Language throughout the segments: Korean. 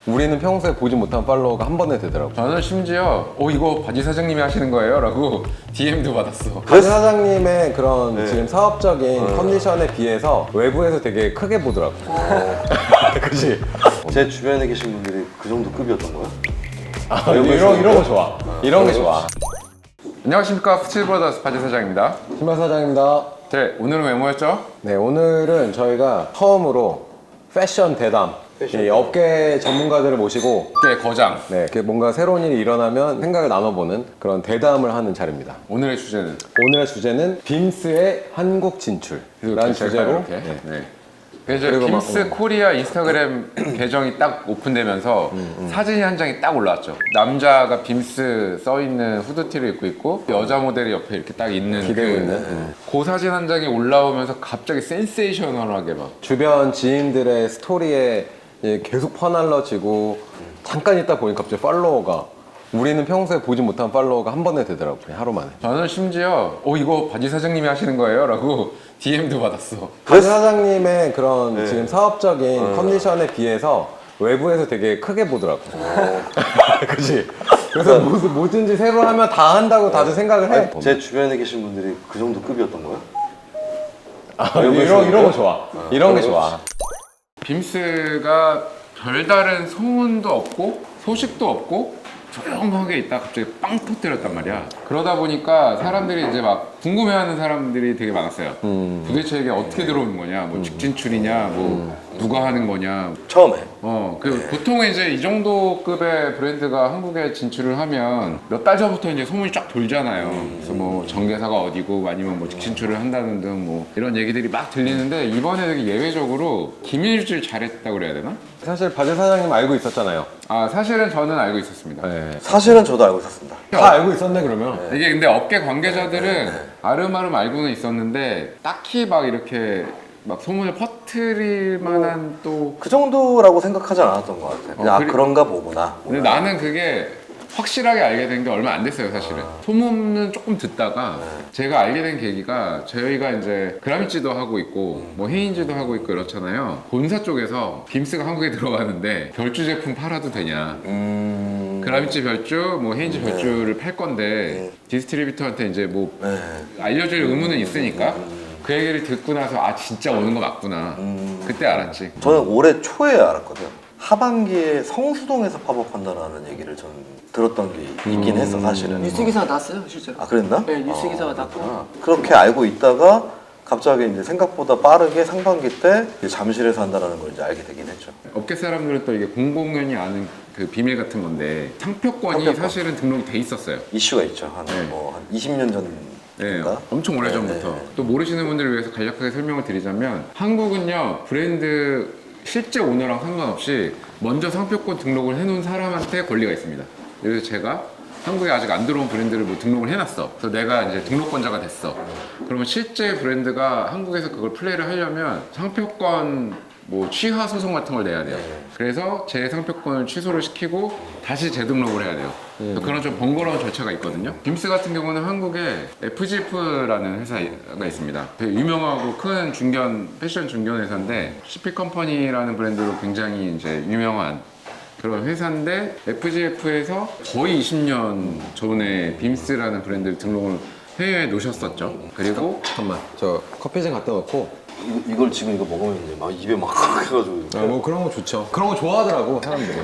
우리는 평소에 보지 못한 팔로워가 한 번에 되더라고. 저는 심지어 이거 바지 사장님이 하시는 거예요? 라고 DM도 받았어. 바지 사장님의 그런 네. 지금 사업적인 컨디션에 비해서 외부에서 되게 크게 보더라고. 그치? 제 주변에 계신 분들이 그 정도 급이었던 거야? 이런 거 좋아. 이런 게 좋아. 안녕하십니까, 푸치브라더스 바지 사장입니다. 신발 사장입니다. 네, 오늘은 왜 모였죠? 네, 오늘은 저희가 처음으로 패션 대담, 이 업계 전문가들을 모시고 꽤 거장. 네, 이렇게 뭔가 새로운 일이 일어나면 생각을 나눠보는 그런 대담을 하는 자리입니다. 오늘의 주제는 오늘의 주제는 빔스의 한국 진출이라는 주제로 이렇게. 네. 네. 그래서 그리고 빔스 막, 코리아 인스타그램 계정이 딱 오픈되면서 사진이 한 장이 딱 올라왔죠. 남자가 빔스 써있는 후드티를 입고 있고 여자 모델이 옆에 이렇게 딱 있는 기대고 있는. 그 사진 한 장이 올라오면서 갑자기 센세이셔널하게 막 주변 지인들의 스토리에 계속 퍼날라지고 잠깐 있다 보니까 갑자기 팔로워가 우리는 평소에 보지 못한 팔로워가 한 번에 되더라고요. 하루 만에. 저는 심지어 이거 바지 사장님이 하시는 거예요? 라고 DM도 받았어. 바지 사장님의 그런 네. 지금 사업적인 컨디션에 비해서 외부에서 되게 크게 보더라고. 그치? 그래서 뭐든지 새로 하면 다 한다고 다들 생각을 해. 제 주변에 계신 분들이 그 정도 급이었던 거야? 이런 거 좋아. 이런 게 좋아. 빔스가 별다른 소문도 없고 소식도 없고 조용하게 있다 갑자기 빵 터뜨렸단 말이야. 그러다 보니까 사람들이 이제 막 궁금해하는 사람들이 되게 많았어요. 도대체 이게 어떻게 들어오는 거냐, 뭐 직진출이냐, 뭐 누가 하는 거냐. 처음에. 보통 이제 이 정도 급의 브랜드가 한국에 진출을 하면 몇 달 전부터 이제 소문이 쫙 돌잖아요. 그래서 뭐 정계사가 어디고 아니면 뭐 직진출을 한다는 등 뭐 이런 얘기들이 막 들리는데 이번에 되게 예외적으로 기밀 유지를 잘했다고 그래야 되나? 사실 바지 사장님 알고 있었잖아요. 사실은 저는 알고 있었습니다. 네. 사실은 저도 알고 있었습니다. 다 알고 있었네 그러면. 이게 근데 업계 관계자들은 아름아름 알고는 있었는데 딱히 막 이렇게 막 소문을 퍼뜨릴 만한 또 그 정도라고 생각하지 않았던 것 같아요. 그냥 그런가 보구나. 근데 나는 그게 확실하게 알게 된 게 얼마 안 됐어요, 사실은. 소문은 조금 듣다가 제가 알게 된 계기가 저희가 이제 그라미찌도 하고 있고 뭐 헤인즈도 하고 있고 이렇잖아요. 본사 쪽에서 빔스가 한국에 들어가는데 별주 제품 팔아도 되냐. 그라미찌 별주, 뭐 헤인즈 별주를 팔 건데 디스트리뷰터한테 이제 뭐 알려줄 의무는 있으니까 그 얘기를 듣고 나서 진짜 오는 거 맞구나. 그때 알았지. 저는 올해 초에 알았거든요. 하반기에 성수동에서 팝업한다는 얘기를 전 들었던 게 있긴 했어, 사실은. 뉴스 기사가 났어요, 실제로. 아, 그랬나? 네, 뉴스 기사가 났고. 그렇게 알고 있다가 갑자기 이제 생각보다 빠르게 상반기 때 이제 잠실에서 한다는 걸 이제 알게 되긴 했죠. 업계 사람들은 또 이게 공공연히 아는 그 비밀 같은 건데 상표권이 상표권. 사실은 등록이 돼 있었어요. 이슈가 있죠. 한 20년 전. 네, 엄청 오래 전부터. 또 모르시는 분들을 위해서 간략하게 설명을 드리자면 한국은요 브랜드 실제 오너랑 상관없이 먼저 상표권 등록을 해놓은 사람한테 권리가 있습니다. 그래서 제가 한국에 아직 안 들어온 브랜드를 뭐 등록을 해놨어. 그래서 내가 이제 등록권자가 됐어. 그러면 실제 브랜드가 한국에서 그걸 플레이를 하려면 상표권 뭐 취하 소송 같은 걸 내야 돼요. 그래서 제 상표권을 취소를 시키고 다시 재등록을 해야 돼요. 그런 좀 번거로운 절차가 있거든요. 빔스 같은 경우는 한국에 FGF라는 회사가 있습니다. 되게 유명하고 큰 패션 중견 회사인데 CP 컴퍼니라는 브랜드로 굉장히 이제 유명한 그런 회사인데 FGF에서 거의 20년 전에 빔스라는 브랜드를 등록을 해외에 놓으셨었죠. 그리고 잠깐만, 저 커피 좀 갖다 놓고. 이걸 지금 이거 먹으면 이제 막 입에 막 해가지고. 뭐 그런 거 좋죠. 그런 거 좋아하더라고 사람들이.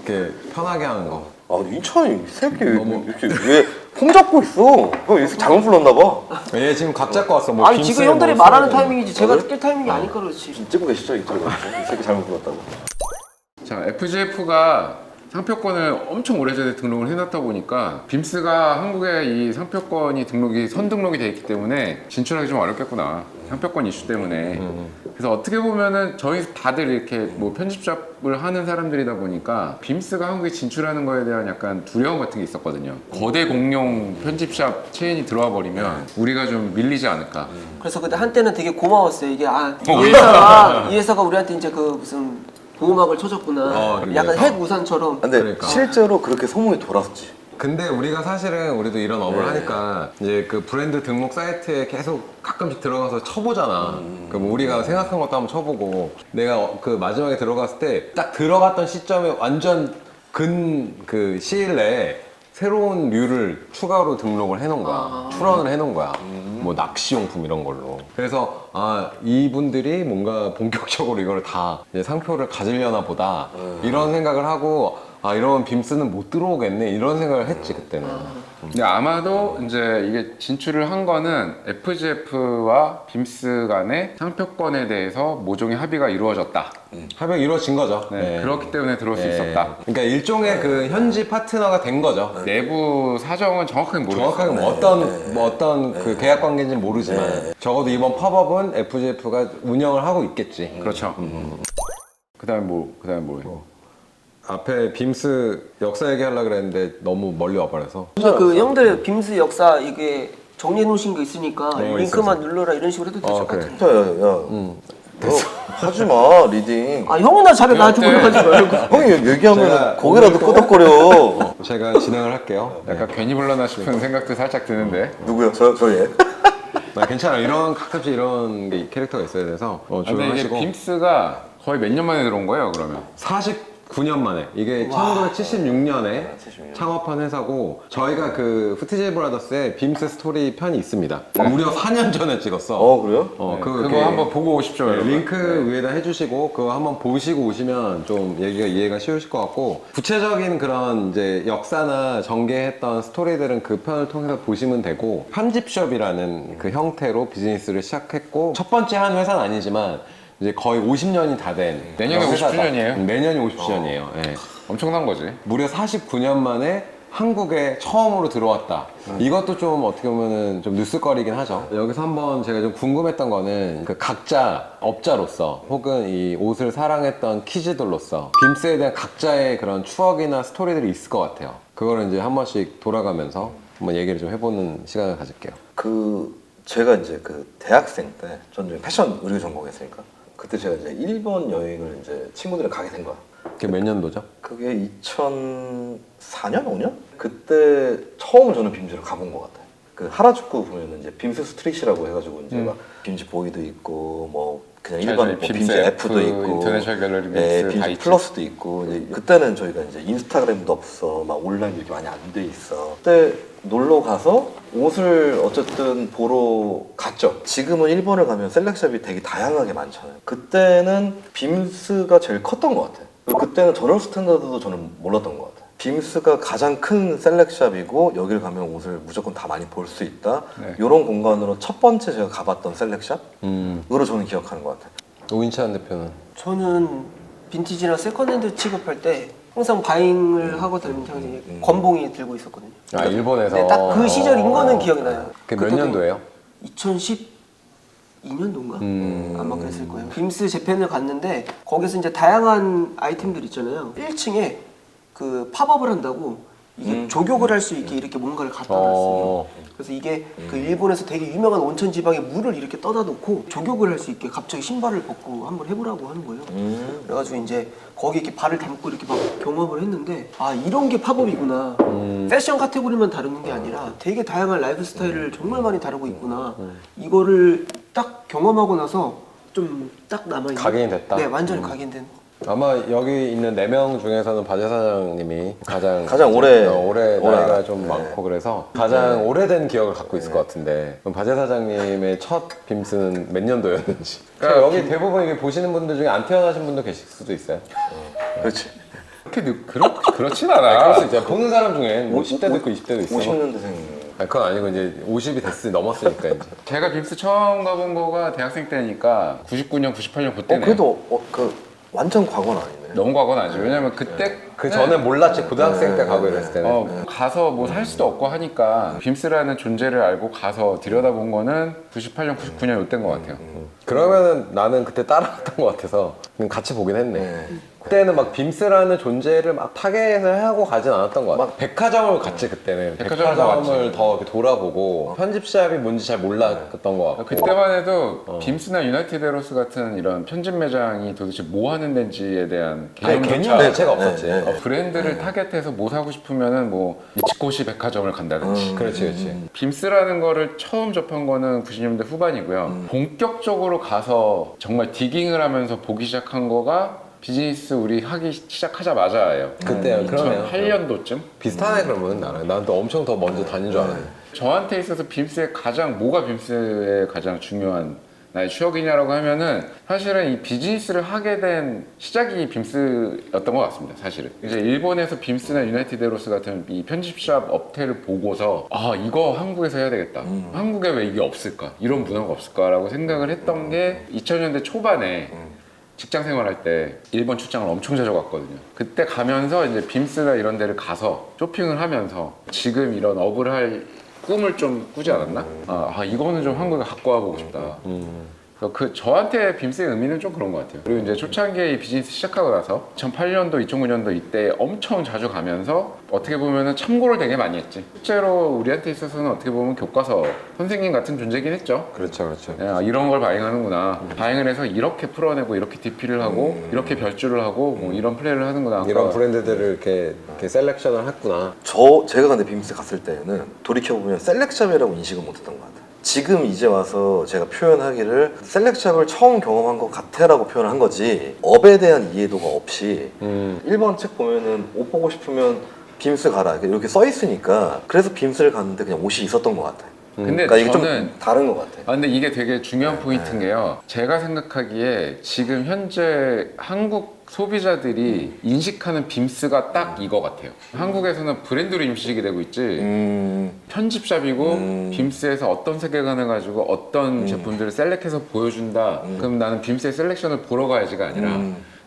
이렇게 편하게 하는 거. 인천이 이 새끼 이렇게 왜 폼 잡고 있어? 형 이 새끼 잘못 불렀나 봐. 얘 지금 각 잡고 왔어. 뭐 아니, 빔스에 지금 형들이 뭐 말하는 써야 되나. 타이밍이지. 제가 낄 타이밍이 아닐까 그렇지. 찍고 계시죠 이쪽에? 이 새끼 잘못 불렀다고. 자, FGF가 상표권을 엄청 오래전에 등록을 해놨다 보니까 빔스가 한국에 이 상표권이 선등록이 돼 있기 때문에 진출하기 좀 어렵겠구나. 상표권 이슈 때문에. 그래서 어떻게 보면은 저희 다들 이렇게 뭐 편집샵을 하는 사람들이다 보니까 빔스가 한국에 진출하는 거에 대한 약간 두려움 같은 게 있었거든요. 거대 공룡 편집샵 체인이 들어와 버리면 우리가 좀 밀리지 않을까. 그래서 그때 한때는 되게 고마웠어요. 이게 이 회사가 우리한테 이제 그 무슨 보호막을 쳐줬구나. 약간 핵 우산처럼. 근데 그러니까. 실제로 그렇게 소문이 돌았지. 근데 우리가 사실은 우리도 이런 업을 하니까 이제 그 브랜드 등록 사이트에 계속 가끔씩 들어가서 쳐보잖아. 그럼 우리가 생각한 것도 한번 쳐보고 내가 그 마지막에 들어갔을 때 딱 들어갔던 시점에 완전 그 시일 내에 새로운 류를 추가로 등록을 해놓은 거야. 출원을 해놓은 거야. 뭐 낚시용품 이런 걸로. 그래서 아 이분들이 뭔가 본격적으로 이걸 다 이제 상표를 가지려나 보다 이런 생각을 하고 아 이러면 빔스는 못 들어오겠네 이런 생각을 했지 그때는. 근데 아마도 이제 이게 진출을 한 거는 FGF와 빔스 간의 상표권에 대해서 모종의 합의가 이루어졌다. 합의가 이루어진 거죠. 네, 네. 그렇기 때문에 들어올 수 있었다. 그러니까 일종의 그 현지 파트너가 된 거죠. 내부 사정은 정확하게 모르겠어요. 정확하게 뭐 어떤 그 계약 관계인지는 모르지만 적어도 이번 팝업은 FGF가 운영을 하고 있겠지. 그렇죠. 그다음에 뭐예요? 앞에 빔스 역사 얘기하려고 그랬는데 너무 멀리 와버려서 그러니까 그 형들 빔스 역사 이게 정리해 놓으신 거 있으니까 링크만 눌러라 이런 식으로 해도 되실 것 그래. 같아요. 너 하지마 리딩. 아 형이나 잘해 나한테 물어가지 말고. 형이 얘기하면 제가 거기라도 끄덕거려. 제가 진행을 할게요. 약간 괜히 불러나 싶은 생각도 살짝 드는데. 누구야? 저 얘. 나 괜찮아. 가끔씩 이런 게 캐릭터가 있어야 돼서 근데 이게 조용하시고. 빔스가 거의 몇 년 만에 들어온 거예요, 그러면? 49년 만에 이게 1976년에 76년. 창업한 회사고 저희가 그 후티제 브라더스의 빔스 스토리 편이 있습니다. 무려 4년 전에 찍었어. 그래요? 그거 한번 보고 오십시오, 여러분. 링크 위에다 해주시고 그거 한번 보시고 오시면 좀 얘기가 이해가 쉬우실 것 같고 구체적인 그런 이제 역사나 전개했던 스토리들은 그 편을 통해서 보시면 되고 편집숍이라는 그 형태로 비즈니스를 시작했고 첫 번째 한 회사는 아니지만 이제 거의 50년이 다 된 내년에 50주년이에요? 내년이 50주년이에요. 엄청난 거지. 무려 49년 만에 한국에 처음으로 들어왔다. 이것도 좀 어떻게 보면은 좀 뉴스거리긴 하죠. 여기서 한번 제가 좀 궁금했던 거는 그 각자 업자로서 혹은 이 옷을 사랑했던 키즈들로서 빔스에 대한 각자의 그런 추억이나 스토리들이 있을 것 같아요. 그거를 이제 한 번씩 돌아가면서 한번 얘기를 좀 해보는 시간을 가질게요. 제가 이제 그 대학생 때 저는 패션 의류 전공했으니까 그때 제가 이제 일본 여행을 이제 친구들이랑 가게 된 거야. 그게 몇 년도죠? 그게 2004년, 5년? 그때 처음 저는 빔즈를 가본 것 같아요. 그 하라주쿠 보면은 이제 빔스 스트릿이라고 해가지고 이제 막 빔즈 보이도 있고 뭐 그냥 일반 뭐 빔즈 F도 있고 인터내셔널 갤러리 네, 믹스 다 빔즈 있지. 플러스도 있고 이제 그때는 저희가 이제 인스타그램도 없어 막 온라인 이렇게 많이 안 돼 있어. 그때 놀러 가서 옷을 어쨌든 보러 갔죠. 지금은 일본을 가면 셀렉샵이 되게 다양하게 많잖아요. 그때는 빔스가 제일 컸던 것 같아요. 그리고 그때는 저널 스탠다드도 저는 몰랐던 것 같아요. 빔스가 가장 큰 셀렉샵이고 여길 가면 옷을 무조건 다 많이 볼 수 있다. 네. 이런 공간으로 첫 번째 제가 가봤던 셀렉샵으로 저는 기억하는 것 같아요. 오인찬 대표는? 저는 빈티지나 세컨핸드 취급할 때 항상 바잉을 하고 다니면서 항상 권봉이 들고 있었거든요. 아 일본에서? 네, 딱 그 시절인 거는 기억이 나요. 그게 몇 년도예요? 2012년도인가? 아마 그랬을 거예요. 빔스 재팬을 갔는데 거기서 이제 다양한 아이템들 있잖아요. 1층에 그 팝업을 한다고 이게 조격을 할 수 있게 이렇게 뭔가를 갖다 놨어요. 그래서 이게 그 일본에서 되게 유명한 온천 지방에 물을 이렇게 떠다 놓고 조격을 할 수 있게 갑자기 신발을 벗고 한번 해보라고 하는 거예요. 그래가지고 이제 거기 이렇게 발을 담고 이렇게 막 경험을 했는데 아 이런 게 팝업이구나. 패션 카테고리만 다루는 게 아니라 되게 다양한 라이프 스타일을 정말 많이 다루고 있구나. 이거를 딱 경험하고 나서 좀 딱 남아있는 각인이 됐다? 네, 완전히 각인된. 아마 여기 있는 4명 중에서는 바제 사장님이 가장 오래 나이가 알아. 좀 네. 많고 그래서 가장 오래된 기억을 갖고 있을 것 같은데 그럼 바제 사장님의 첫 빔스는 몇 년도였는지 그러니까 여기 대부분 이게 보시는 분들 중에 안 태어나신 분도 계실 수도 있어요. 그렇지. 그렇진 그럴 않아. 수 있죠. 보는 사람 중에 뭐 10대도 있고 20대도 있어. 50년대생. 아니, 그건 아니고 이제 50이 넘었으니까 이제. 제가 빔스 처음 가본 거가 대학생 때니까 99년, 98년 그때네. 그래도 그 완전 과거는 아니네. 너무 과거는 아니죠. 왜냐면 그때 그 전에 몰랐지 고등학생 때 가고 이랬을 때는. 가서 뭐 살 수도 없고 하니까 빔스라는 존재를 알고 가서 들여다본 거는 98년, 99년 이때인 것 같아요. 그러면은 나는 그때 따라갔던 것 같아서 그냥 같이 보긴 했네. 그때는 막 빔스라는 존재를 막 타겟을 하고 가진 않았던 것 같아. 막 백화점을 갔지 그때는. 백화점을 백화점을 더 이렇게 돌아보고 편집샵이 뭔지 잘 몰랐던 것 같고. 그때만 해도 빔스나 유나이티드 에러스 같은 이런 편집 매장이 도대체 뭐 하는 데인지에 대한 아니, 개념조차 개념 자체가 없었지. 네, 네. 브랜드를 타겟해서 뭐 사고 싶으면은 뭐 이치코시 백화점을 간다든지 그렇지, 그렇지. 빔스라는 거를 처음 접한 거는 90년대 후반이고요. 본격적으로 가서 정말 디깅을 하면서 보기 시작한 거가 비즈니스 우리 하기 시작하자마자예요. 그때 그러네요. 2008년도쯤? 비슷하네 그러면 나랑. 난 또 엄청 더 먼저 다닌 줄 알았네. 저한테 있어서 빔스의 뭐가 빔스의 가장 중요한 나의 추억이냐라고 하면은 사실은 이 비즈니스를 하게 된 시작이 빔스였던 것 같습니다. 사실은 이제 일본에서 빔스나 유나이티드 에러스 같은 이 편집샵 업태를 보고서 아 이거 한국에서 해야 되겠다. 한국에 왜 이게 없을까? 이런 문화가 없을까라고 생각을 했던 게 2000년대 초반에 직장 생활할 때 일본 출장을 엄청 자주 갔거든요. 그때 가면서 이제 빔스나 이런 데를 가서 쇼핑을 하면서 지금 이런 업을 할 꿈을 좀 꾸지 않았나? 이거는 좀 한국에 갖고 와보고 싶다. 그래서 저한테 빔스의 의미는 좀 그런 것 같아요. 그리고 이제 초창기에 이 비즈니스 시작하고 나서 2008년도, 2009년도 이때 엄청 자주 가면서 어떻게 보면 참고를 되게 많이 했지. 실제로 우리한테 있어서는 어떻게 보면 교과서 선생님 같은 존재긴 했죠. 그렇죠, 그렇죠. 야, 이런 걸 바잉하는구나. 바잉을 해서 이렇게 풀어내고 이렇게 DP를 하고 이렇게 별주를 하고 뭐 이런 플레이를 하는구나. 이런 브랜드들을 이렇게 셀렉션을 했구나. 제가 근데 빔스 갔을 때는 돌이켜보면 셀렉샵이라고 인식을 못했던 것 같아요. 지금 이제 와서 제가 표현하기를 셀렉샵을 처음 경험한 것 같아라고 표현을 한 거지 업에 대한 이해도가 없이 1번 책 보면은 옷 보고 싶으면 빔스 가라 이렇게 써 있으니까 그래서 빔스를 갔는데 그냥 옷이 있었던 것 같아요. 근데 그러니까 이게 저는 좀 다른 것 같아요. 근데 이게 되게 중요한 포인트인 게요. 제가 생각하기에 지금 현재 한국 소비자들이 인식하는 빔스가 딱 이거 같아요. 한국에서는 브랜드로 인식이 되고 있지 편집샵이고 빔스에서 어떤 세계관을 가지고 어떤 제품들을 셀렉해서 보여준다. 그럼 나는 빔스의 셀렉션을 보러 가야지가 아니라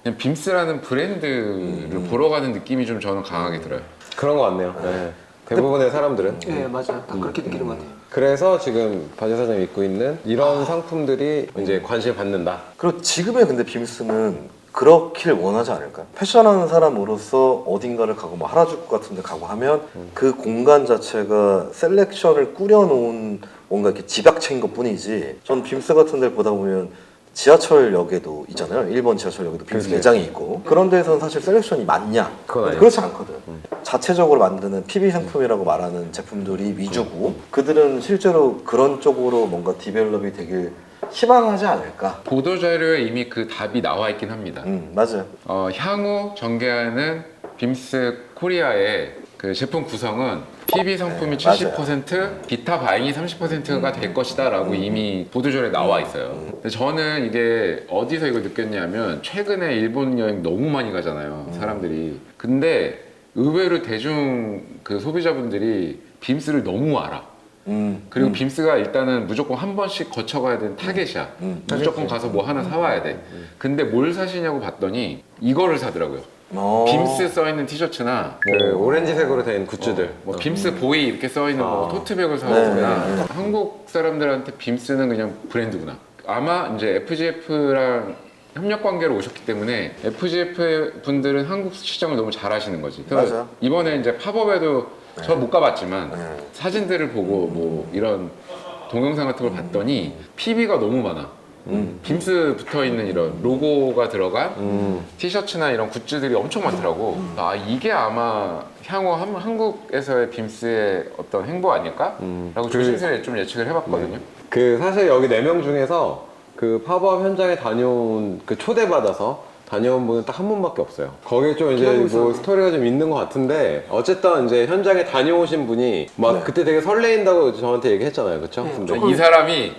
그냥 빔스라는 브랜드를 보러 가는 느낌이 좀 저는 강하게 들어요. 그런 것 같네요. 네. 대부분의 사람들은. 네, 맞아요. 다 그렇게 느끼는 것 같아요. 그래서 지금 바지 사장이 입고 있는 이런 상품들이 이제 관심을 받는다. 그리고 지금의 근데 빔스는 그렇길 원하지 않을까요? 패션하는 사람으로서 어딘가를 가고 뭐 하라주쿠 같은 데 가고 하면 그 공간 자체가 셀렉션을 꾸려놓은 뭔가 이렇게 집약체인 것 뿐이지 전 빔스 같은 데를 보다 보면 지하철역에도 있잖아요. 일본 지하철역에도 빔스 그치. 매장이 있고 그런 데서는 사실 셀렉션이 많냐? 그건 아니에요. 그렇지 않거든. 자체적으로 만드는 PB 상품이라고 말하는 제품들이 위주고 그들은 실제로 그런 쪽으로 뭔가 디벨롭이 되길 희망하지 않을까? 보도자료에 이미 그 답이 나와 있긴 합니다. 맞아요. 향후 전개하는 빔스 코리아의 그 제품 구성은 PB 상품이 네, 70%, 기타 바잉이 30%가 될 것이다 라고 이미 보도자료에 나와 있어요. 근데 저는 이게 어디서 이걸 느꼈냐면 최근에 일본 여행 너무 많이 가잖아요, 사람들이. 근데 의외로 대중 그 소비자분들이 빔스를 너무 알아. 그리고 빔스가 일단은 무조건 한 번씩 거쳐가야 되는 타겟이야. 무조건 가서 뭐 하나 사와야 돼. 근데 뭘 사시냐고 봤더니 이거를 사더라고요. 빔스 써있는 티셔츠나 그 오렌지색으로 된 굿즈들. 뭐 빔스 보이 이렇게 써있는 뭐 토트백을 사오거나 한국 사람들한테 빔스는 그냥 브랜드구나. 아마 이제 FGF랑 협력 관계로 오셨기 때문에 FGF 분들은 한국 시장을 너무 잘 아시는 거지. 그래서 맞아요. 이번에 이제 팝업에도 저 못 가봤지만 사진들을 보고 뭐 이런 동영상 같은 걸 봤더니 PB가 너무 많아. 빔스 붙어있는 이런 로고가 들어간 티셔츠나 이런 굿즈들이 엄청 많더라고. 이게 아마 향후 한국에서의 빔스의 어떤 행보 아닐까? 라고 조심스레 좀 예측을 해봤거든요. 그 사실 여기 4명 중에서 그 팝업 현장에 다녀온 그 초대받아서 다녀온 분은 딱 한 분밖에 없어요. 거기에 좀 이제 뭐 스토리가 좀 있는 것 같은데 어쨌든 이제 현장에 다녀오신 분이 막 그때 되게 설레인다고 저한테 얘기했잖아요, 그렇죠? 근데 이 사람이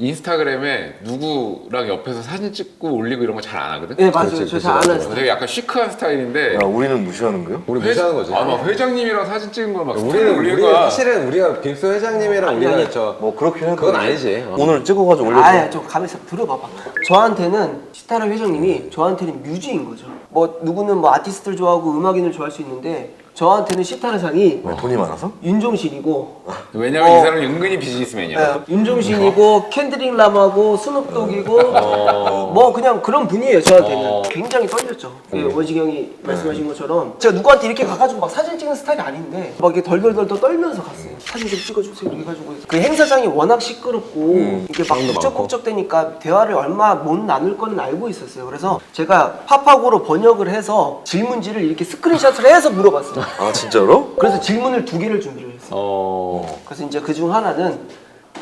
인스타그램에 누구랑 옆에서 사진 찍고 올리고 이런 거 잘 안 하거든? 네, 맞아요. 그렇지, 저 잘 안 그렇지. 하는 스타일. 되게 약간 시크한 스타일인데 야, 우리는 무시하는 거요? 우리 무시하는 거지. 막 회장님이랑 사진 찍은 걸 막 스토리 우리는 올리는 거야. 사실은 우리가 빔스 회장님이랑 우리가 뭐 그렇긴 해도 그건 아니지. 오늘 찍어가지고 올려줘. 아예 좀 가만히 있어 들어봐봐. 저한테는 시타라 회장님이 저한테는 뮤즈인 거죠. 뭐 누구는 뭐 아티스트를 좋아하고 음악인을 좋아할 수 있는데 저한테는 시타라상이 왜, 돈이 많아서? 윤종신이고 왜냐면 이 사람은 은근히 비즈니스맨이야. 윤종신이고 켄드릭 람하고 스눕독이고 뭐 그냥 그런 분이에요 저한테는. 어. 굉장히 떨렸죠. 원식이 형이 말씀하신 것처럼 제가 누구한테 이렇게 가가지고 막 사진 찍는 스타일이 아닌데 막 이렇게 덜덜덜 떨면서 갔어요. 사진 좀 찍어주세요 이렇게 해가지고 그 행사장이 워낙 시끄럽고 이게 막 사람도 북적북적대니까 대화를 얼마 못 나눌 거는 알고 있었어요. 그래서 제가 팝하고로 번역을 해서 질문지를 이렇게 스크린샷을 해서 물어봤어요. 아 진짜로? 그래서 질문을 2개를 준비를 했어요. 그래서 이제 그 중 하나는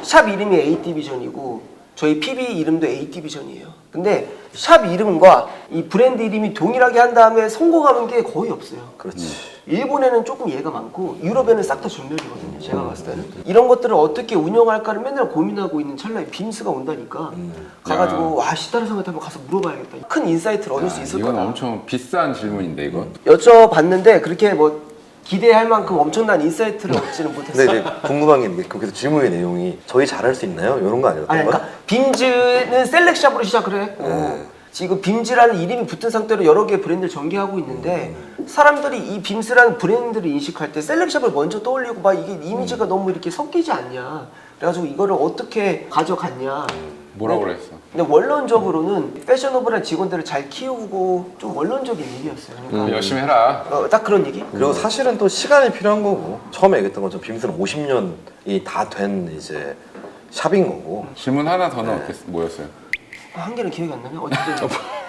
샵 이름이 A 디비전이고 저희 PB 이름도 A 디비전이에요. 근데 샵 이름과 이 브랜드 이름이 동일하게 한 다음에 성공하는 게 거의 없어요. 그렇지. 일본에는 조금 예가 많고 유럽에는 싹 다 전멸이거든요. 제가 봤을 때는 이런 것들을 어떻게 운영할까를 맨날 고민하고 있는 찰나에 빔스가 온다니까 가가지고 와 시다르상한테 한번 가서 물어봐야겠다. 큰 인사이트를 얻을 수 있을 이건 거다. 엄청 비싼 질문인데 이거. 여쭤봤는데 그렇게 뭐 기대할 만큼 엄청난 인사이트를 얻지는 근데 못했어요. 이제 궁금한 게 있는데 거기서 질문의 내용이 저희 잘할 수 있나요? 이런 거 아니었던 아니 거야? 그러니까 빔즈는 셀렉샵으로 시작을 했고 지금 빔즈라는 이름이 붙은 상태로 여러 개의 브랜드를 전개하고 있는데 사람들이 이 빔스라는 브랜드를 인식할 때 셀렉샵을 먼저 떠올리고 막 이게 이미지가 너무 이렇게 섞이지 않냐 그래가지고 이거를 어떻게 가져갔냐 뭐라고 그랬어? 근데 원론적으로는 패셔너블한 직원들을 잘 키우고 좀 원론적인 얘기였어요. 그러니까 열심히 해라. 딱 그런 얘기? 그리고 사실은 또 시간이 필요한 거고 처음에 얘기했던 것처럼 빔스는 50년이 다 된 이제 샵인 거고 질문 하나 더는 뭐였어요? 한 개는 기억이 안 나네. 어쨌든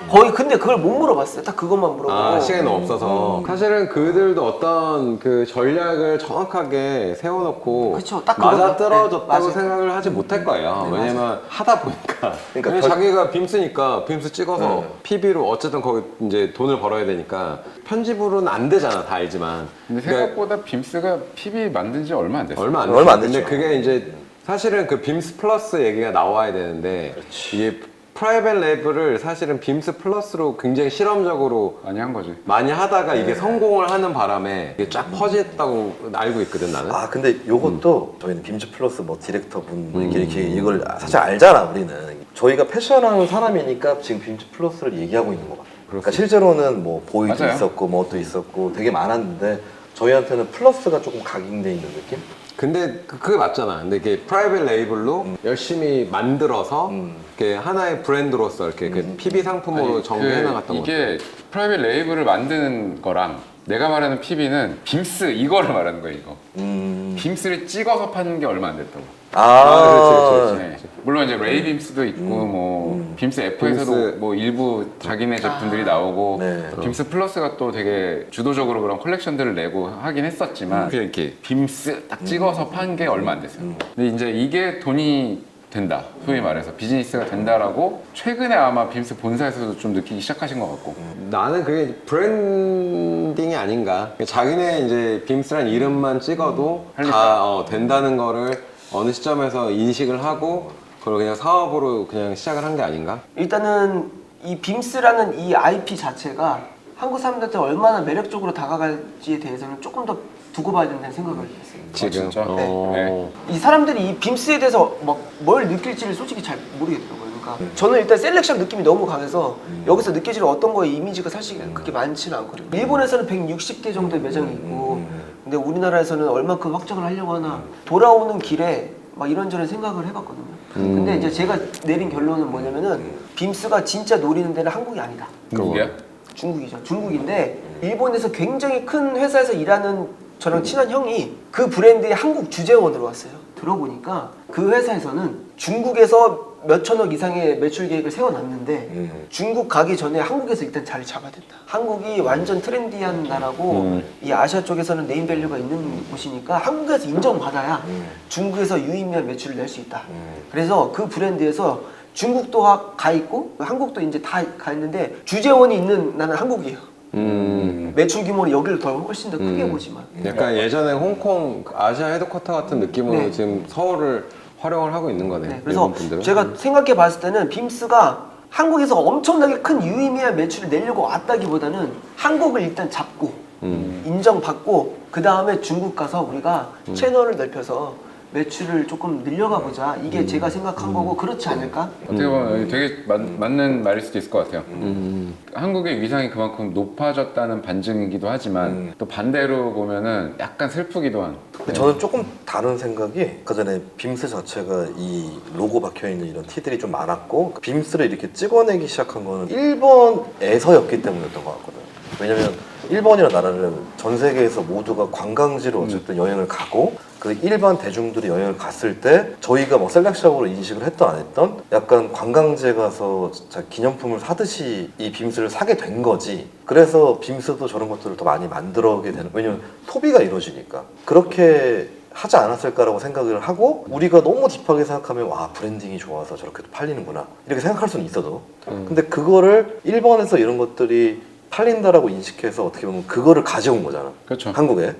거의 근데 그걸 못 물어봤어요. 딱 그것만 물어보고. 아, 시간이 없어서. 사실은 그들도 어떤 그 전략을 정확하게 세워놓고 그쵸, 딱 맞아 그거죠. 떨어졌다고 네, 맞아요. 생각을 하지 못할 거예요. 네, 왜냐면 하다 보니까. 그러니까 그냥 자기가 빔스니까 빔스 찍어서 네. PB로 어쨌든 거기 이제 돈을 벌어야 되니까 편집으로는 안 되잖아, 다 알지만. 근데 그러니까 생각보다 빔스가 PB 만든 지 얼마 안 됐어. 얼마 안 얼마 안 됐죠. 근데 됐죠. 그게 이제 사실은 그 빔스 플러스 얘기가 나와야 되는데 이게 프라이빗 레이블을 사실은 빔스 플러스로 굉장히 실험적으로 많이 한 거지. 많이 하다가 이게 성공을 하는 바람에 이게 쫙 퍼졌다고 알고 있거든 나는. 아 근데 요것도 저희는 빔즈 플러스 뭐 디렉터 분 뭐 이렇게 이걸 사실 알잖아 우리는 저희가 패션하는 사람이니까 지금 빔즈 플러스를 얘기하고 있는 거 같아요. 그러니까 실제로는 뭐 보이도 맞아요. 있었고 뭐도 있었고 되게 많았는데 저희한테는 플러스가 조금 각인돼 있는 느낌? 근데 그게 맞잖아. 근데 이게 프라이빗 레이블로 열심히 만들어서 이렇게 하나의 브랜드로서 이렇게 그 PB 상품으로 아니, 정리해 나갔던 거. 이게 프라이빗 레이블을 만드는 거랑 내가 말하는 PB는 빔스 이거를 말하는 거야 이거. 빔스를 찍어서 파는 게 얼마 안 됐다고. 그렇지. 네. 물론 이제 레이 빔스도 있고 뭐 빔스 F에서도 빔스. 뭐 일부 자기네 제품들이 나오고 네. 빔스 플러스가 또 되게 주도적으로 그런 컬렉션들을 내고 하긴 했었지만 그냥 이렇게 빔스 딱 찍어서 판 게 얼마 안 됐어요. 근데 이제 이게 돈이 된다. 소위 말해서 비즈니스가 된다라고 최근에 아마 빔스 본사에서도 좀 느끼기 시작하신 것 같고. 나는 그게 브랜딩이 아닌가. 자기네 이제 빔스란 이름만 찍어도 다 된다는 거를 어느 시점에서 인식을 하고 그걸 그냥 사업으로 그냥 시작을 한 게 아닌가? 일단은 이 빔스라는 이 IP 자체가 한국 사람들한테 얼마나 매력적으로 다가갈지에 대해서는 조금 더 두고 봐야 된다는 생각을 했어요. 지금. 진짜? 네. 이 사람들이 이 빔스에 대해서 막 뭘 느낄지를 솔직히 잘 모르겠더라고요. 그러니까 저는 일단 셀렉션 느낌이 너무 강해서 여기서 느껴지는 어떤 거의 이미지가 사실 그렇게 많지는 않거든요. 일본에서는 160개 정도의 매장이 있고 근데 우리나라에서는 얼마큼 확장을 하려고 하나 돌아오는 길에 막 이런저런 생각을 해봤거든요. 근데 이제 제가 내린 결론은 뭐냐면은 빔스가 진짜 노리는 데는 한국이 아니다. 누구야? 중국이죠. 중국인데 일본에서 굉장히 큰 회사에서 일하는 저랑 친한 형이 그 브랜드의 한국 주재원으로 왔어요. 들어보니까 그 회사에서는 중국에서 몇천억 이상의 매출 계획을 세워놨는데 중국 가기 전에 한국에서 일단 자리 잡아야 된다. 한국이 완전 트렌디한 나라고 이 아시아 쪽에서는 네임밸류가 있는 곳이니까 한국에서 인정받아야 중국에서 유의미한 매출을 낼 수 있다. 그래서 그 브랜드에서 중국도 가 있고 한국도 이제 다 가 있는데 주재원이 있는 나는 한국이에요. 매출 규모는 여기를 더 훨씬 더 크게 보지만 약간 예전에 홍콩 아시아 헤드쿼터 같은 느낌으로 네. 지금 서울을 활용을 하고 있는 거네. 네, 그래서 일본 분들은. 제가 생각해 봤을 때는 빔스가 한국에서 엄청나게 큰 유의미한 매출을 내려고 왔다기보다는 한국을 일단 잡고 인정받고 그 다음에 중국 가서 우리가 채널을 넓혀서 매출을 조금 늘려가 보자. 이게 제가 생각한 거고 그렇지 않을까? 어떻게 보면 되게 맞는 말일 수도 있을 것 같아요. 한국의 위상이 그만큼 높아졌다는 반증이기도 하지만 또 반대로 보면은 약간 슬프기도 한. 근데 저는 조금 다른 생각이 아까 전에 빔스 자체가 이 로고 박혀있는 이런 티들이 좀 많았고 빔스를 이렇게 찍어내기 시작한 거는 일본에서였기 때문이었던 것 같거든요. 왜냐면 일본이라는 나라는 전 세계에서 모두가 관광지로 어쨌든 여행을 가고 그 일반 대중들이 여행을 갔을 때 저희가 뭐 셀렉샵으로 인식을 했던 안 했던 약간 관광지에 가서 진짜 기념품을 사듯이 이 빔스를 사게 된 거지. 그래서 빔스도 저런 것들을 더 많이 만들어게 되는, 왜냐면 소비가 이루어지니까 그렇게 하지 않았을까라고 생각을 하고 우리가 너무 딥하게 생각하면 와 브랜딩이 좋아서 저렇게 또 팔리는구나 이렇게 생각할 수는 있어도 근데 그거를 일본에서 이런 것들이 팔린다라고 인식해서 어떻게 보면 그거를 가져온 거잖아. 그렇죠. 한국에.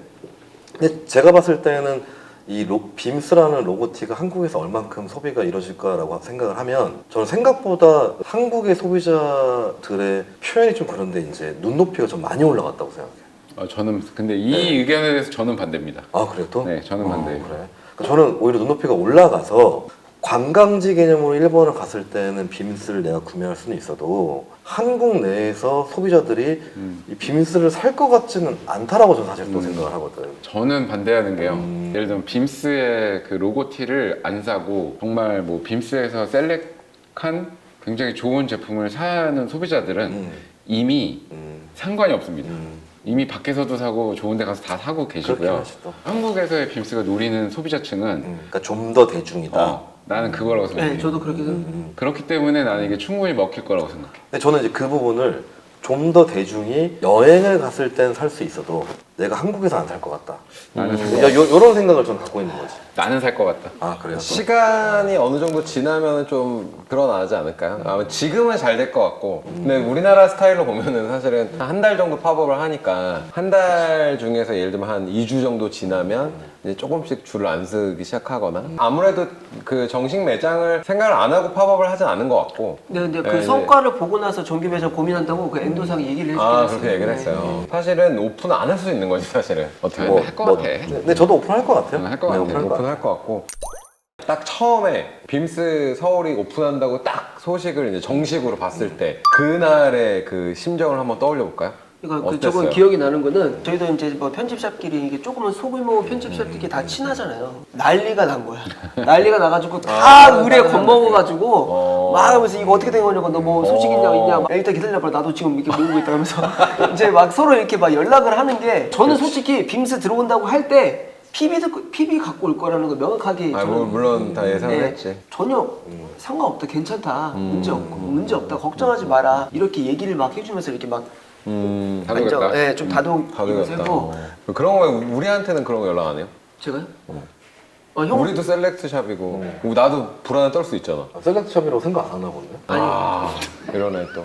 근데 제가 봤을 때는 이 빔스라는 로고티가 한국에서 얼만큼 소비가 이루어질까라고 생각을 하면 저는 생각보다 한국의 소비자들의 표현이 좀 그런데 이제 눈높이가 좀 많이 올라갔다고 생각해요. 저는 근데 이 의견에 대해서 저는 반대입니다. 아 그래요 또? 네, 저는 반대예요. 그래. 그러니까 저는 오히려 눈높이가 올라가서 관광지 개념으로 일본을 갔을 때는 빔스를 내가 구매할 수는 있어도 한국 내에서 소비자들이 이 빔스를 살 것 같지는 않다라고 저는 사실 또 생각을 하거든. 저는 반대하는 게요. 예를 들면 빔스의 그 로고티를 안 사고 정말 뭐 빔스에서 셀렉한 굉장히 좋은 제품을 사는 소비자들은 이미 상관이 없습니다. 이미 밖에서도 사고 좋은 데 가서 다 사고 그렇게 계시고요. 하시 또. 한국에서의 빔스가 노리는 소비자층은 그러니까 좀 더 대중이다. 나는 그거라고 생각해요. 네, 저도 그렇게 생각해요. 그렇기 때문에 나는 이게 충분히 먹힐 거라고 생각해. 근데 저는 이제 그 부분을 좀 더 대중이 여행을 갔을 땐 살 수 있어도 내가 한국에서 안 살 것 같다. 요런 생각을 저는 갖고 있는 거지. 나는 살 것 같다. 아 그래요? 시간이 어느 정도 지나면 좀 드러나지 않을까요? 아마 지금은 잘 될 것 같고 근데 우리나라 스타일로 보면은 사실은 한 달 정도 팝업을 하니까 한 달 중에서 예를 들면 한 2주 정도 지나면 이제 조금씩 줄을 안 쓰기 시작하거나 아무래도 그 정식 매장을 생각을 안 하고 팝업을 하진 않은 것 같고 근데 그 네, 성과를 보고 나서 정규 매장 고민한다고 그 엔도상이 얘기를 해주긴 했어요. 그렇게 얘기를 했어요. 사실은 오픈 안 할 수 있는 거지 사실은 어떻게 네, 보면. 할것 같아. 근데 저도 오픈할 것 같아요. 할 것 네, 같아요. 오픈할 것 오픈할 것 같고 딱 처음에 빔스 서울이 오픈한다고 딱 소식을 이제 정식으로 봤을 때 그날의 그 심정을 한번 떠올려 볼까요? 그러니까 어땠어요? 저건 기억이 나는 거는 저희도 이제 뭐 편집샵끼리 이게 조금은 소규모 편집샵끼리 다 친하잖아요. 난리가 난 거야. 난리가 나가지고 다 의뢰 겁먹어가지고 막 하면서 이거 어떻게 된 거냐고 너 뭐 소식 있냐 있냐 막 일단 기다려봐 나도 지금 이렇게 모으고 있다 하면서 이제 막 서로 이렇게 막 연락을 하는 게 저는 솔직히 빔스 들어온다고 할 때 PB 갖고 올 거라는 거 명확하게 저는 물론 다 예상을 네, 했지. 전혀 상관없다 괜찮다 문제 없다 걱정하지 마라 이렇게 얘기를 막 해주면서 이렇게 막 다르겠다. 네, 좀 다독이면서 다르겠다. 하고 그런 거 우리한테는 그런 거 연락 안 해요? 제가요? 형 우리도 셀렉트 샵이고 나도 불안에 떨 수 있잖아. 셀렉트샵이라고 생각 안 하나 보네. 이러네 또.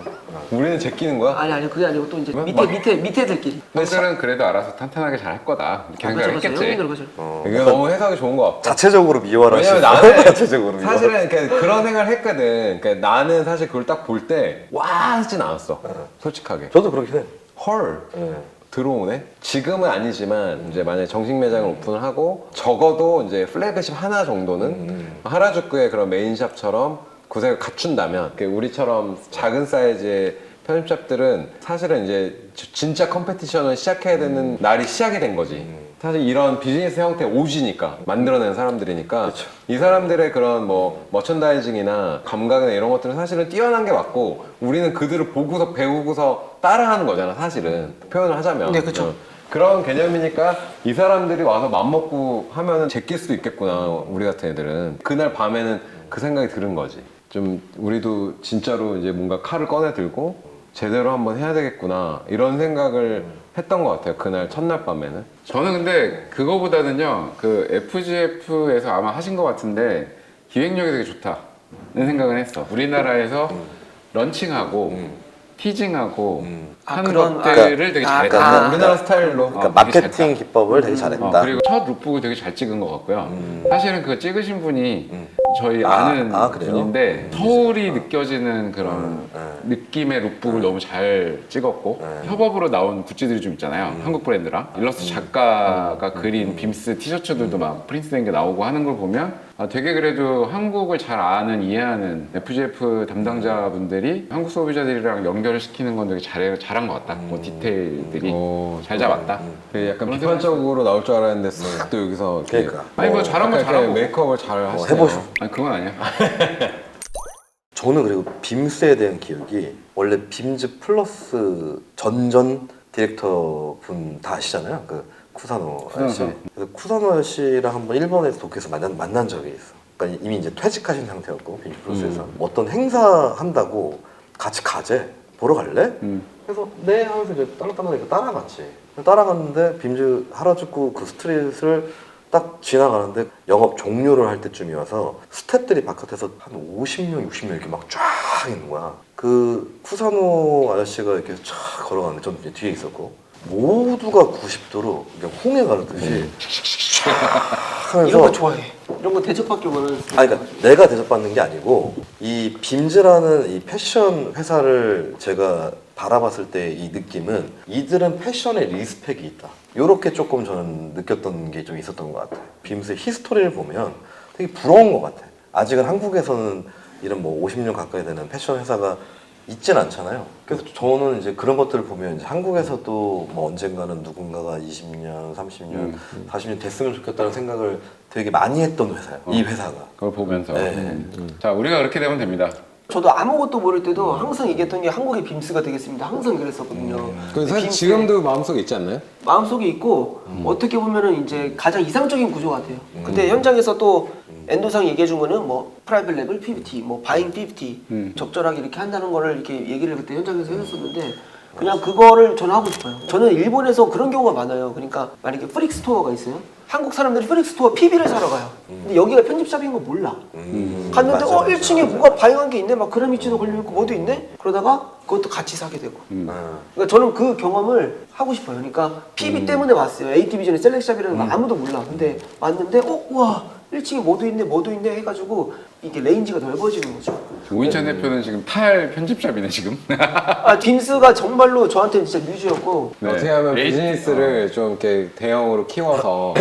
우리는 제끼는 거야? 아니 그게 아니고 또 이제 밑에들끼리 형들은 그래도 알아서 탄탄하게 잘 할 거다. 이렇게 생각을 했겠지. 형님들 가죠. 이게 너무 해석이 좋은 것 같고. 자체적으로 미워하시는. 왜냐면 나는 자체적으로 미워하. 사실은 그런 생각을 했거든. 그러니까 나는 사실 그걸 딱 볼 때 와 하진 않았어. 솔직하게. 저도 그렇긴 해. 헐. 네. 들어오네? 지금은 아니지만 이제 만약에 정식 매장을 오픈을 하고 적어도 이제 플래그십 하나 정도는 하라주쿠의 그런 메인샵처럼 구색을 갖춘다면 우리처럼 작은 사이즈의 편집샵들은 사실은 이제 진짜 컴페티션을 시작해야 되는 날이 시작이 된 거지. 사실 이런 비즈니스 형태 오지니까 만들어낸 사람들이니까 이 사람들의 그런 뭐 머천다이징이나 감각이나 이런 것들은 사실은 뛰어난 게 맞고 우리는 그들을 보고서 배우고서 따라하는 거잖아 사실은 표현을 하자면. 네, 그쵸. 그런 개념이니까 이 사람들이 와서 맘먹고 하면은 제낄 수도 있겠구나 우리 같은 애들은. 그날 밤에는 그 생각이 드는 거지. 좀 우리도 진짜로 이제 뭔가 칼을 꺼내 들고 제대로 한번 해야 되겠구나 이런 생각을 했던 것 같아요 그날 첫날 밤에는. 저는 근데 그거보다는요 그 FGF에서 아마 하신 것 같은데 기획력이 되게 좋다는 생각은 했어. 우리나라에서 런칭하고 티징하고 하는 그런- 것들을 되게 잘했다. 그러니까 우리나라 스타일로. 그러니까 되게 잘했다. 마케팅 기법을 되게 잘했다. 그리고 첫 룩북을 되게 잘 찍은 것 같고요. 사실은 그거 찍으신 분이 저희 아, 아는 그래요? 분인데 서울이 느껴지는 그런 느낌의 룩북을 너무 잘 찍었고 협업으로 나온 굿즈들이 좀 있잖아요. 한국 브랜드랑 일러스트 작가가 그린 빔스 티셔츠들도 막 프린트된 게 나오고 하는 걸 보면 되게 그래도 한국을 잘 아는 이해하는 FGF 담당자분들이 한국 소비자들이랑 연결을 시키는 건 되게 잘한 것 같다. 뭐 디테일들이 잘 잡았다. 그 약간 비판적으로 나올 줄 알았는데 싹 또 여기서 이렇게 그러니까. 아니 뭐 잘한 건 약간 잘하고. 메이크업을 잘 하시네요. 해보셔. 아니 그건 아니야. 저는 그리고 빔스에 대한 기억이 원래 빔즈 플러스 전전 디렉터 분 다 아시잖아요. 그 쿠사노 아저씨. 그래서 쿠사노 아저씨랑 한번 일본에서 도쿄에서 만난 적이 있어. 그러니까 이미 이제 퇴직하신 상태였고 빔즈 플러스에서 어떤 행사 한다고 같이 가재 보러 갈래? 그래서 네 하면서 이제 딸랑딸랑하니까 따라갔지. 따라갔는데 빔즈 하라주쿠 그 스트릿을 딱 지나가는데 영업 종료를 할 때쯤이어서 스태프들이 바깥에서 한 50명, 60명 이렇게 막 쫙 있는 거야. 그 쿠사노 아저씨가 이렇게 쫙 걸어가는데 전 이제 뒤에 있었고 모두가 90도로 그냥 홍해 가르듯이 쫙 하면서 이런 거 좋아해. 이런 거 대접받길 원하는. 아니 그러니까 내가 대접받는 게 아니고 이 빔즈라는 이 패션 회사를 제가 바라봤을 때 이 느낌은 이들은 패션에 리스펙이 있다. 요렇게 조금 저는 느꼈던 게 좀 있었던 것 같아요. 빔스의 히스토리를 보면 되게 부러운 것 같아요. 아직은 한국에서는 이런 뭐 50년 가까이 되는 패션 회사가 있진 않잖아요. 그래서 저는 이제 그런 것들을 보면 이제 한국에서도 뭐 언젠가는 누군가가 20년, 30년, 40년 됐으면 좋겠다는 생각을 되게 많이 했던 회사예요. 이 회사가. 그걸 보면서. 네. 자 우리가 그렇게 되면 됩니다. 저도 아무것도 모를 때도 항상 얘기했던 게 한국의 빔스가 되겠습니다. 항상 그랬었거든요. 그 사실 빔스의 지금도 마음속에 있지 않나요? 마음속에 있고 어떻게 보면은 이제 가장 이상적인 구조 같아요. 근데 현장에서 또 엔도상 얘기해 준 거는 뭐 프라이빗 레벨 50, 뭐 바잉 50 적절하게 이렇게 한다는 거를 이렇게 얘기를 그때 현장에서 해줬었는데 그냥 그거를 저는 하고 싶어요. 저는 일본에서 그런 경우가 많아요. 그러니까 만약에 프릭 스토어가 있어요. 한국 사람들이 프릭 스토어 PB를 사러 가요. 근데 여기가 편집샵인 거 몰라. 갔는데 맞아, 맞아. 1층에 뭐가 바잉한 게 있네. 막 그라미치도 걸려있고 뭐도 있네. 그러다가 그것도 같이 사게 되고. 그러니까 저는 그 경험을 하고 싶어요. 그러니까 PB 때문에 왔어요. A 디비전의 셀렉샵이라는 거 아무도 몰라. 근데 왔는데 와 1층에 뭐도 있네 해가지고 이게 레인지가 넓어지는 거죠. 오인찬 대표는 지금 탈 편집샵이네 지금. 아 빔스가 정말로 저한테는 진짜 뮤즈였고 네. 어떻게 하면 에이- 비즈니스를 좀 이렇게 대형으로 키워서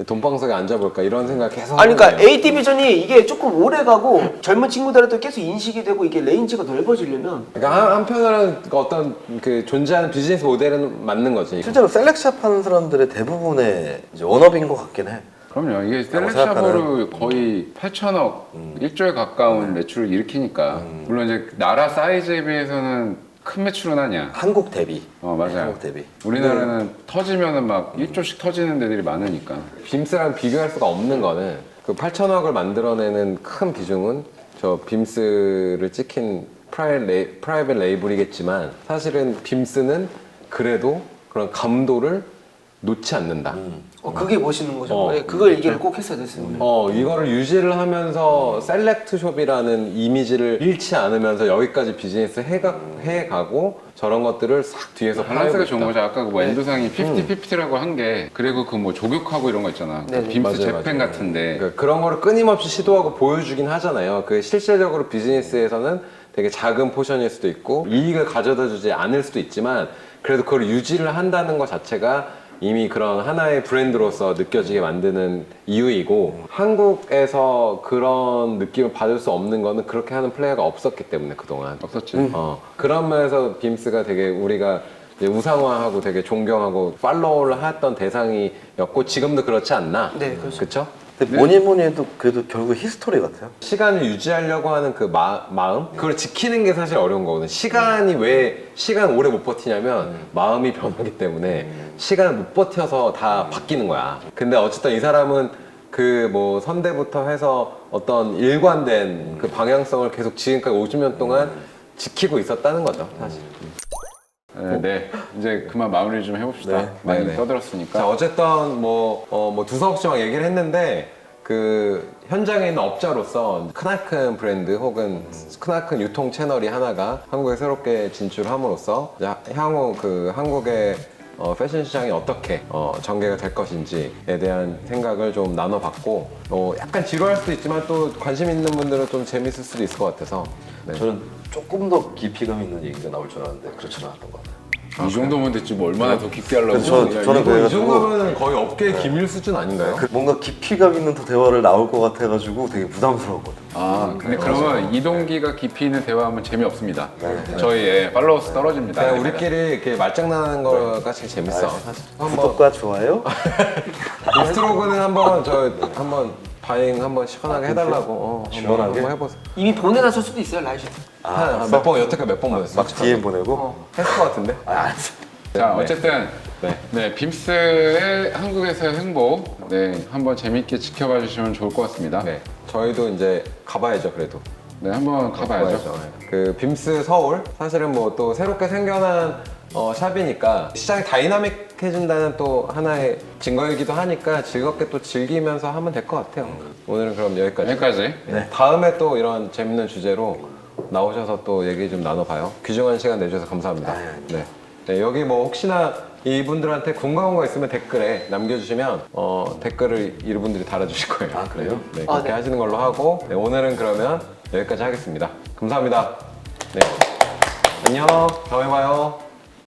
돈방석에 앉아볼까 이런 생각 계속 아니 그러니까 하거든요. A 디비전이 이게 조금 오래 가고 젊은 친구들한테 계속 인식이 되고 이게 레인지가 넓어지려면 그러니까 한편으로는 어떤 그 존재하는 비즈니스 모델은 맞는 거지. 실제로 셀렉샵 하는 사람들의 대부분의 이제 원업인 것 같긴 해. 그럼요. 이게 생각하는. 셀렉샵으로 거의 8천억 1조에 가까운 매출을 일으키니까 물론 이제 나라 사이즈에 비해서는 큰 매출은 아니야. 한국 대비. 맞아요. 한국 대비. 우리나라는 터지면은 막 1조씩 터지는 데들이 많으니까. 빔스랑 비교할 수가 없는 거는 그 8천억을 만들어내는 큰 비중은 저 빔스를 찍힌 프라이빗 레이블이겠지만 사실은 빔스는 그래도 그런 감도를 놓지 않는다. 그게 멋있는 거죠. 어, 네, 그걸 얘기를 꼭 했어야 됐어요. 이거를 유지를 하면서 셀렉트숍이라는 이미지를 잃지 않으면서 여기까지 비즈니스 해가고 저런 것들을 싹 뒤에서 밸런스가 좋은 팔고 거죠. 있다. 아까 뭐 엔도상이 50-50라고 한 게 그리고 그 뭐 조격하고 이런 거 있잖아. 네, 빔스 맞아요, 재팬 맞아요. 같은데. 그러니까 그런 거를 끊임없이 시도하고 보여주긴 하잖아요. 그 실질적으로 비즈니스에서는 되게 작은 포션일 수도 있고 이익을 가져다 주지 않을 수도 있지만 그래도 그걸 유지를 한다는 것 자체가 이미 그런 하나의 브랜드로서 느껴지게 만드는 이유이고 한국에서 그런 느낌을 받을 수 없는 거는 그렇게 하는 플레이어가 없었기 때문에 그동안 없었지. 그런 면에서 빔스가 되게 우리가 이제 우상화하고 되게 존경하고 팔로우를 했던 대상이었고 지금도 그렇지 않나? 네, 그렇죠. 그쵸? 근데 뭐니 해도 그래도 결국 히스토리 같아요. 시간을 유지하려고 하는 그 마음? 그걸 지키는 게 사실 어려운 거거든. 시간이 왜 시간 오래 못 버티냐면 마음이 변하기 때문에 시간을 못 버텨서 다 바뀌는 거야. 근데 어쨌든 이 사람은 그 뭐 선대부터 해서 어떤 일관된 그 방향성을 계속 지금까지 50년 동안 지키고 있었다는 거죠, 사실. 네. 이제 그만 마무리 좀 해봅시다. 네. 많이 네네. 떠들었으니까. 자, 어쨌든 뭐 두서없이 막 얘기를 했는데 그 현장에 있는 업자로서 크나큰 브랜드 혹은 크나큰 유통 채널이 하나가 한국에 새롭게 진출함으로써 향후 그 한국의 패션 시장이 어떻게 전개가 될 것인지에 대한 생각을 좀 나눠봤고 약간 지루할 수도 있지만 또 관심 있는 분들은 좀 재밌을 수도 있을 것 같아서 네. 저는 조금 더 깊이감 있는 얘기가 나올 줄 알았는데 그렇지 않았던 것 같아요. 이 정도면 됐지 뭐 얼마나 더 깊게 하려고. 그래서 저는 이 그래가지고 정도면 거의 업계 기밀 수준 아닌가요? 뭔가 깊이감 있는 더 대화를 나올 것 같아가지고 되게 부담스러웠거든요. 아, 근데 그러면 이동기가 깊이 있는 대화하면 재미없습니다. 네. 저희의 팔로워스 떨어집니다. 그냥 우리끼리 이렇게 말장난하는 거가 제일 재밌어. 한번 구독과 좋아요. 스트로그는 한번 바잉 한번 시원하게 해달라고 시원하게? 한번 해보세요. 이미 보내놨을 수도 있어요 라이시트. 몇번 여태까지 몇 번 보냈어? 막 DM 보내고. 했을 것 같은데. 자, 네. 어쨌든 네, 빔스의 한국에서의 행보 한번 재밌게 지켜봐 주시면 좋을 것 같습니다. 네, 저희도 이제 가봐야죠 그래도. 네, 한번 가봐야죠. 네. 그 빔스 서울 사실은 뭐 또 새롭게 생겨난 샵이니까 시장이 다이나믹해진다는 또 하나의 증거이기도 하니까 즐겁게 또 즐기면서 하면 될 것 같아요. 오늘은 그럼 여기까지. 여기까지. 네. 다음에 또 이런 재밌는 주제로 나오셔서 또 얘기 좀 나눠봐요. 귀중한 시간 내주셔서 감사합니다. 네. 네, 여기 뭐 혹시나 이분들한테 궁금한 거 있으면 댓글에 남겨주시면 댓글을 이분들이 달아주실 거예요. 아, 그래요? 네, 그렇게 네. 하시는 걸로 하고 네, 오늘은 그러면 여기까지 하겠습니다. 감사합니다. 네. 안녕. 다음에 봐요.